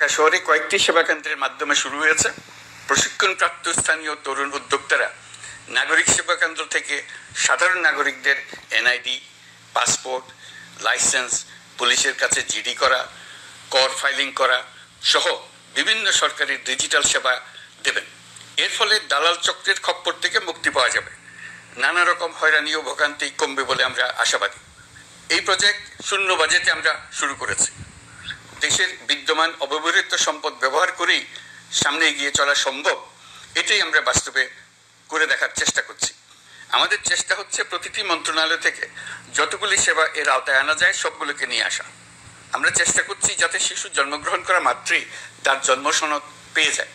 ঢাকা শহরে কয়েকটি সেবা কেন্দ্রের মাধ্যমে শুরু হয়েছে। প্রশিক্ষণপ্রাপ্ত স্থানীয় তরুণ উদ্যোক্তারা নাগরিক সেবা কেন্দ্র থেকে সাধারণ নাগরিকদের এনআইডি, পাসপোর্ট, লাইসেন্স, পুলিশের কাছে জিডি করা, কর ফাইলিং করা সহ বিভিন্ন সরকারি ডিজিটাল সেবা দেবেন। এর ফলে দালাল চক্রের খপ্পর থেকে মুক্তি পাওয়া যাবে, নানা রকম হয়রানি ও ভোগান্তি কমবে বলে আমরা আশাবাদী। এই প্রজেক্ট শূন্য বাজেটে আমরা শুরু করেছি। দেশের বিদ্যমান অব্যবহৃত সম্পদ ব্যবহার করেই সামনে এগিয়ে চলা সম্ভব, এটাই আমরা বাস্তবে করে দেখার চেষ্টা করছি। আমাদের চেষ্টা হচ্ছে প্রতিটি মন্ত্রণালয় থেকে যতগুলি সেবা এর আওতায় আনা যায় সবগুলোকে নিয়ে আসা। আমরা চেষ্টা করছি যাতে শিশু জন্মগ্রহণ করা মাত্রই তার জন্ম সনদ পেয়ে যায়,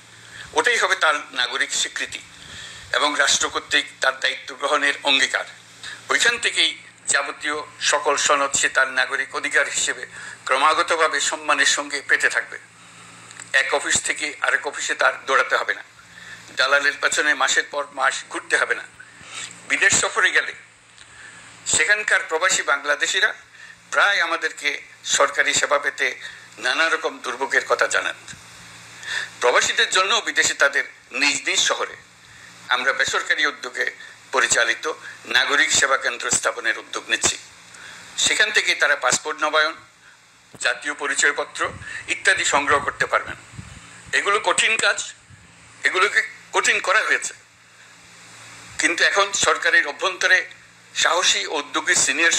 ওটাই হবে তার নাগরিক স্বীকৃতি এবং রাষ্ট্র কর্তৃক তার দায়িত্ব গ্রহণের অঙ্গীকার। ওইখান থেকেই যাবতীয় সকল সনদ সে তার নাগরিক অধিকার হিসেবে ক্রমাগতভাবে সম্মানের সঙ্গে পেতে থাকবে। এক অফিস থেকে আরেক অফিসে তার দৌড়াতে হবে না, দালালের পেছনে মাসের পর মাস ঘুরতে হবে না। বিদেশ সফরে গেলে সেখানকার প্রবাসী বাংলাদেশিরা প্রায় আমাদেরকে সরকারি সেবা পেতে নানা রকম দুর্ভোগের কথা জানান। প্রবাসীদের জন্য বিদেশে তাদের নিজ নিজ শহরে আমরা বেসরকারি উদ্যোগে পরিচালিত নাগরিক সেবা কেন্দ্র স্থাপনের উদ্যোগ নিচ্ছি। সেখান থেকে তারা পাসপোর্ট নবায়ন, জাতীয় পরিচয়পত্র ইত্যাদি সংগ্রহ করতে পারবেন। এগুলো কঠিন কাজ, এগুলোকে কঠিন করা হয়েছে, কিন্তু এখন সরকারের অভ্যন্তরে সাহসী ও উদ্যোগী সিনিয়র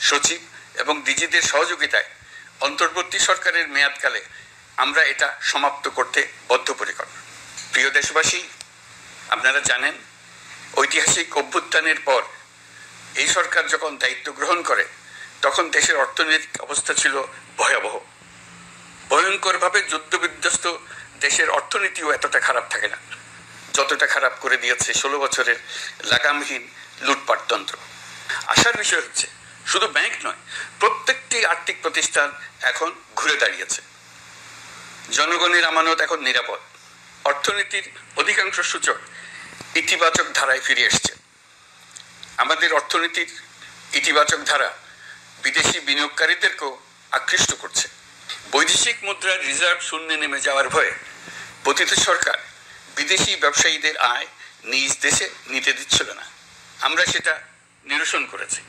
সচিব এবং ডিজিদের সহযোগিতায় অন্তর্বর্তী সরকারের মেয়াদকালে আমরা এটা সমাপ্ত করতে বদ্ধপরিকর। প্রিয় দেশবাসী, আপনারা জানেন ঐতিহাসিক অভ্যুত্থানের পর এই সরকার যখন দায়িত্ব গ্রহণ করে তখন দেশের অর্থনৈতিক অবস্থা ছিল ভয়াবহ। ভয়ঙ্করভাবে যুদ্ধবিধ্বস্ত দেশের অর্থনীতিও এতটা খারাপ থাকে না যতটা খারাপ করে দিয়েছে 16 বছরের লাগামহীন লুটপাটতন্ত্র। আশার বিষয় হচ্ছে শুধু ব্যাংক নয়, প্রত্যেকটি আর্থিক প্রতিষ্ঠান এখন ঘুরে দাঁড়িয়েছে। জনগণের আমানত এখন নিরাপদ। অর্থনীতির অধিকাংশ সূচক ইতিবাচক ধারায় ফিরে এসছে। আমাদের অর্থনীতির ইতিবাচক ধারা বিদেশি বিনিয়োগকারীদেরকেও আকৃষ্ট করছে। বৈদেশিক মুদ্রার রিজার্ভ শূন্যে নেমে যাওয়ার ভয়ে পতিত সরকার বিদেশি ব্যবসায়ীদের আয় নিজ দেশে নিতে দিচ্ছিল না। আমরা সেটা নিরসন করেছি।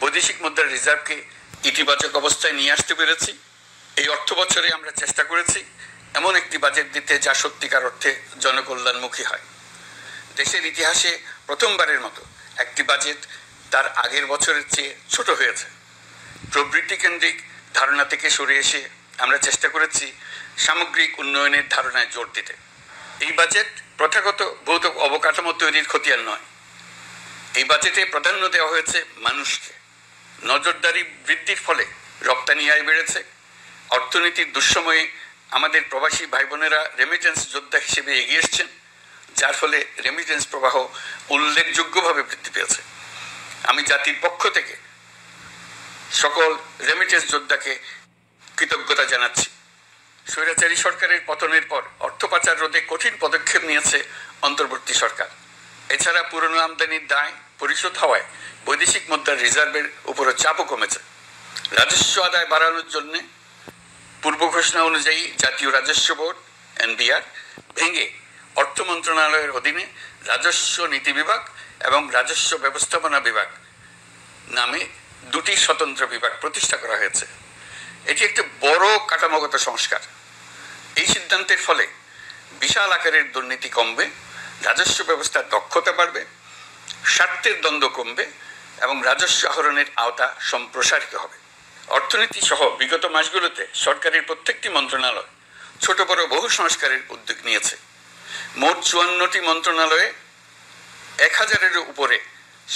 বৈদেশিক মুদ্রার রিজার্ভকে ইতিবাচক অবস্থায় নিয়ে আসতে পেরেছি। এই অর্থ বছরে আমরা চেষ্টা করেছি এমন একটি বাজেট দিতে যা সত্যিকার অর্থে জনকল্যাণমুখী হয়। দেশের ইতিহাসে প্রথমবারের মতো একটি বাজেট তার আগের বছরের চেয়ে ছোট হয়েছে। প্রবৃদ্ধি কেন্দ্রিক ধারণা থেকে সরে এসে আমরা চেষ্টা করেছি সামগ্রিক উন্নয়নের ধারণায় জোর দিতে। এই বাজেট প্রথাগত ভৌত অবকাঠামো তৈরির খতিয়ান নয়। এই বাজেটে প্রাধান্য দেওয়া হয়েছে মানুষকে। নজরদারি বৃদ্ধির ফলে রপ্তানি আয় বেড়েছে। অর্থনীতির দুঃসময়ে আমাদের প্রবাসী ভাই বোনেরা রেমিটেন্স যোদ্ধা হিসেবে এগিয়ে এসছেন, যার ফলে রেমিটেন্স প্রবাহ উল্লেখযোগ্যভাবে বৃদ্ধি পেয়েছে। আমি জাতির পক্ষ থেকে সকল রেমিটেন্স যোদ্ধাকে কৃতজ্ঞতা জানাচ্ছি। স্বৈরাচারী সরকারের পতনের পর অর্থ পাচার রোধে কঠিন পদক্ষেপ নিয়েছে অন্তর্বর্তী সরকার। এছাড়া পুরনো আমদানির দায় পরিশোধ হওয়ায় বৈদেশিক মুদ্রার রিজার্ভের উপরও চাপও কমেছে। রাজস্ব আদায় বাড়ানোর জন্য পূর্ব ঘোষণা অনুযায়ী জাতীয় রাজস্ব বোর্ড NBR ভেঙে অর্থ মন্ত্রণালয়ের অধীনে রাজস্ব নীতি বিভাগ এবং রাজস্ব ব্যবস্থাপনা বিভাগ নামে দুটি স্বতন্ত্র বিভাগ প্রতিষ্ঠা করা হয়েছে। এটি একটি বড় কাঠামোগত সংস্কার। এই সিদ্ধান্তের ফলে বিশাল আকারের দুর্নীতি কমবে, রাজস্ব ব্যবস্থার দক্ষতা বাড়বে, স্বার্থের দ্বন্দ্ব কমবে এবং রাজস্ব আহরণের আওতা সম্প্রসারিত হবে। অর্থনীতি সহ বিগত মাসগুলোতে সরকারের প্রত্যেকটি মন্ত্রণালয় ছোট বড় বহু সংস্কারের উদ্যোগ নিয়েছে। মোট 54টি মন্ত্রণালয়ে 1000-এর উপরে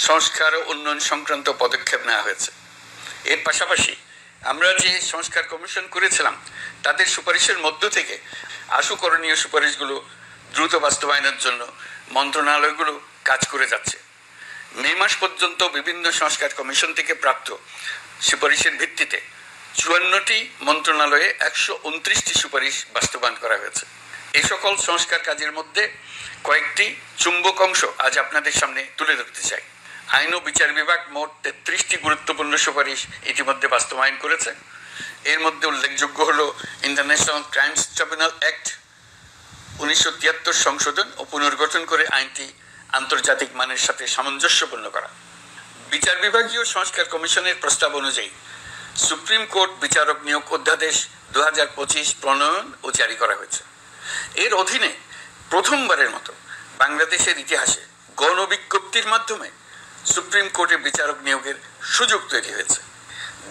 সংস্কার ও উন্নয়ন সংক্রান্ত পদক্ষেপ নেওয়া হয়েছে। এর পাশাপাশি আমরা যে সংস্কার কমিশন করেছিলাম তাদের সুপারিশের মধ্য থেকে আশু করণীয় সুপারিশগুলো দ্রুত বাস্তবায়নের জন্য মন্ত্রণালয়গুলো কাজ করে যাচ্ছে। মে মাস পর্যন্ত বিভিন্ন সংস্কার কমিশন থেকে প্রাপ্ত সুপারিশের ভিত্তিতে 54টি মন্ত্রণালয়ে 129টি সুপারিশ বাস্তবায়ন করা হয়েছে। এই সকল সংস্কার কাজের মধ্যে কয়েকটি চুম্বক অংশ আজ আপনাদের সামনে তুলে ধরতে চাই। আইন ও বিচার বিভাগ মোট 33টি গুরুত্বপূর্ণ সুপারিশ ইতিমধ্যে বাস্তবায়ন করেছে। এর মধ্যে উল্লেখযোগ্য হলো ইন্টারন্যাশনাল ক্রাইমস ট্রাইব্যুনাল অ্যাক্ট 1973 সংশোধন ও পুনর্গঠন করে আইনটি আন্তর্জাতিক মানের সাথে সামঞ্জস্যপূর্ণ করা। বিচার বিভাগীয় সংস্কার কমিশনের প্রস্তাব অনুযায়ী সুপ্রিম কোর্ট বিচারক নিয়োগ অধ্যাদেশ 2025 প্রণয়ন ও জারি করা হয়েছে। এর অধীনে প্রথমবারের মতো বাংলাদেশের ইতিহাসে গণবিজ্ঞপ্তির মাধ্যমে সুপ্রিম কোর্টে বিচারক নিয়োগের সুযোগ তৈরি হয়েছে।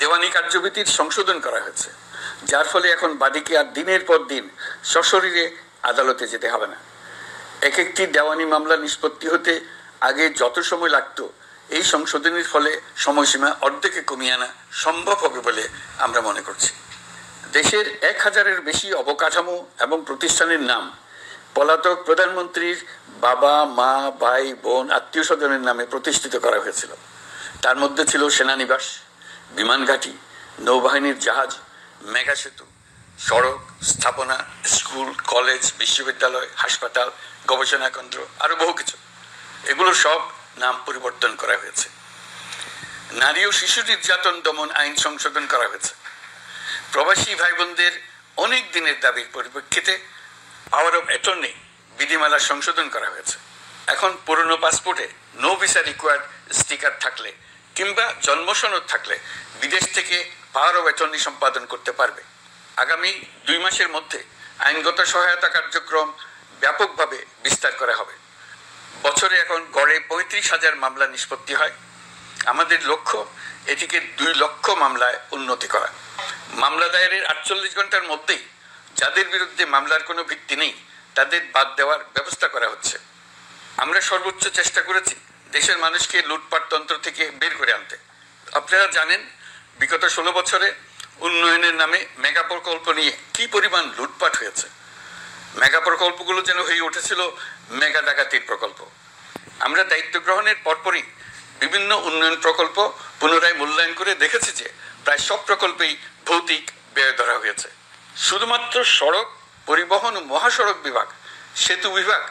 দেওয়ানি কার্যবিধির সংশোধন করা হয়েছে, যার ফলে এখন বাদীকে আর দিনের পর দিন সশরীরে আদালতে যেতে হবে না। এক একটি দেওয়ানি মামলা নিষ্পত্তি হতে আগে যত সময় লাগতো, এই সংশোধনের ফলে সময়সীমা অর্ধেকে কমিয়ে আনা সম্ভব হবে বলে আমরা মনে করছি। দেশের 1000-এর বেশি অবকাঠামো এবং প্রতিষ্ঠানের নাম পলাতক প্রধানমন্ত্রীর বাবা, মা, ভাই, বোন, আত্মীয় স্বজনের নামে প্রতিষ্ঠিত করা হয়েছিল। তার মধ্যে ছিল সেনানিবাস, বিমান ঘাঁটি, নৌবাহিনীর জাহাজ, মেগা সেতু, সড়ক, স্থাপনা, স্কুল, কলেজ, বিশ্ববিদ্যালয়, হাসপাতাল, গবেষণা কেন্দ্র, আরো বহু কিছু। এগুলো সব নাম পরিবর্তন করা হয়েছে। নারী ও শিশু নির্যাতন দমন আইন সংশোধন করা হয়েছে। প্রবাসী ভাই বোনদের অনেক দিনের দাবির পরিপ্রেক্ষিতে পাওয়ার অফ অ্যাটর্নি বিধিমালা সংশোধন করা হয়েছে। এখন পুরনো পাসপোর্টে নো ভিসা রিকোয়ার্ড স্টিকার থাকলে কিংবা জন্মসনদ থাকলে বিদেশ থেকে পাওয়ার অফ অ্যাটর্নি সম্পাদন করতে পারবে। আগামী 2 মাসের মধ্যে আইনগত সহায়তা কার্যক্রম ব্যাপকভাবে বিস্তার করা হবে। বছরে এখন গড়ে 35,000 মামলা নিষ্পত্তি হয়। আমাদের লক্ষ্য এটিকে 2 লক্ষ মামলায় উন্নতি করা। মামলা দায়েরের 48 ঘন্টার মধ্যেই যাদের বিরুদ্ধে মামলার কোনো ভিত্তি নেই তাদের বাদ দেওয়ার ব্যবস্থা করা হচ্ছে। আমরা সর্বোচ্চ চেষ্টা করেছি দেশের মানুষকে লুটপাট তন্ত্র থেকে বের করে আনতে। আপনারা জানেন, বিগত 16 বছরে উন্নয়নের নামে মেগা প্রকল্প নিয়ে কি পরিমাণ লুটপাট হয়েছে। মেগা প্রকল্পগুলো যেন হয়ে উঠেছিল মেগা ডাকাতির প্রকল্প। আমরা দায়িত্ব গ্রহণের পরপরই বিভিন্ন উন্নয়ন প্রকল্প পুনরায় মূল্যায়ন করে দেখেছি যে প্রায় সব প্রকল্পেই ভৌতিক ব্যয় ধরা হয়েছে। শুধুমাত্র সড়ক, পরিবহন ও মহাসড়ক বিভাগ, সেতু বিভাগ,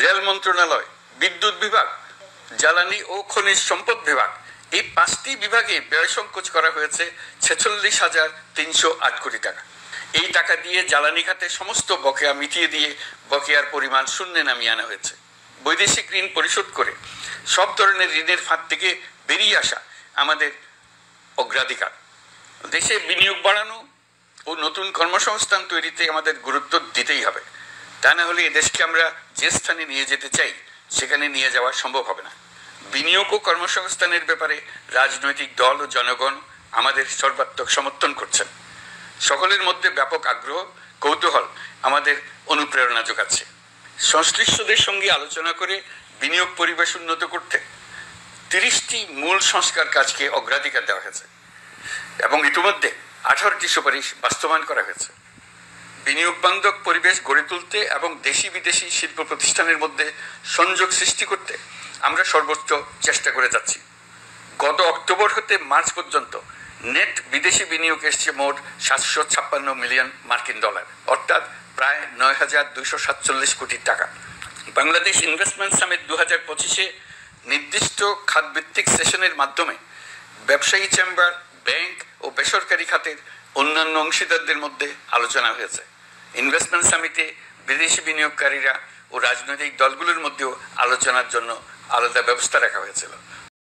রেল মন্ত্রণালয়, বিদ্যুৎ বিভাগ, জ্বালানি ও খনিজ সম্পদ বিভাগ, এই 5টি বিভাগে ব্যয় সংকোচ করা হয়েছে 46,308 কোটি টাকা। এই টাকা দিয়ে জ্বালানি খাতে সমস্ত বকেয়া মিটিয়ে দিয়ে বকেয়ার পরিমাণ শূন্যে নামিয়ে আনা হয়েছে। বৈদেশিক ঋণ পরিশোধ করে সব ধরনের ঋণের ফাঁদ থেকে বেরিয়ে আসা আমাদের অগ্রাধিকার। দেশে বিনিয়োগ বাড়ানো ও নতুন কর্মসংস্থান তৈরিতে আমাদের গুরুত্ব দিতেই হবে। তা না হলে এদেশকে আমরা যে স্থানে নিয়ে যেতে চাই সেখানে নিয়ে যাওয়া সম্ভব হবে না। বিনিয়োগ ও কর্মসংস্থানের ব্যাপারে রাজনৈতিক দল ও জনগণ আমাদের সর্বাত্মক সমর্থন করছেন। সকলের মধ্যে ব্যাপক আগ্রহ, কৌতূহল আমাদের অনুপ্রেরণা যোগাচ্ছে। সংশ্লিষ্টদের সঙ্গে আলোচনা করে বিনিয়োগ পরিবেশ উন্নত করতে 30টি মূল সংস্কার কাজকে অগ্রাধিকার দেওয়া হয়েছে এবং ইতিমধ্যে 18টি সুপারিশ বাস্তবায়ন করা হয়েছে। বিনিয়োগ বান্ধব পরিবেশ গড়ে তুলতে এবং দেশি বিদেশি শিল্প প্রতিষ্ঠানের মধ্যে সংযোগ সৃষ্টি করতে আমরা সর্বোচ্চ চেষ্টা করে যাচ্ছি। গত অক্টোবর হতে মার্চ পর্যন্ত নেট বিদেশি বিনিয়োগ এসেছে মোট 756 মিলিয়ন মার্কিন ডলার, অর্থাৎ প্রায় 9,247 কোটি টাকা। বাংলাদেশ ইনভেস্টমেন্ট সামিট 2025-এ নির্দিষ্ট খাতভিত্তিক সেশনের মাধ্যমে ব্যবসায়ী চেম্বার, ব্যাংক ও বেসরকারি খাতের অন্যান্য অংশীদারদের মধ্যে আলোচনা হয়েছে। ইনভেস্টমেন্ট সামিটে বিদেশি বিনিয়োগকারীরা ও রাজনৈতিক দলগুলোর মধ্যেও আলোচনার জন্য আলাদা ব্যবস্থা রাখা হয়েছিল।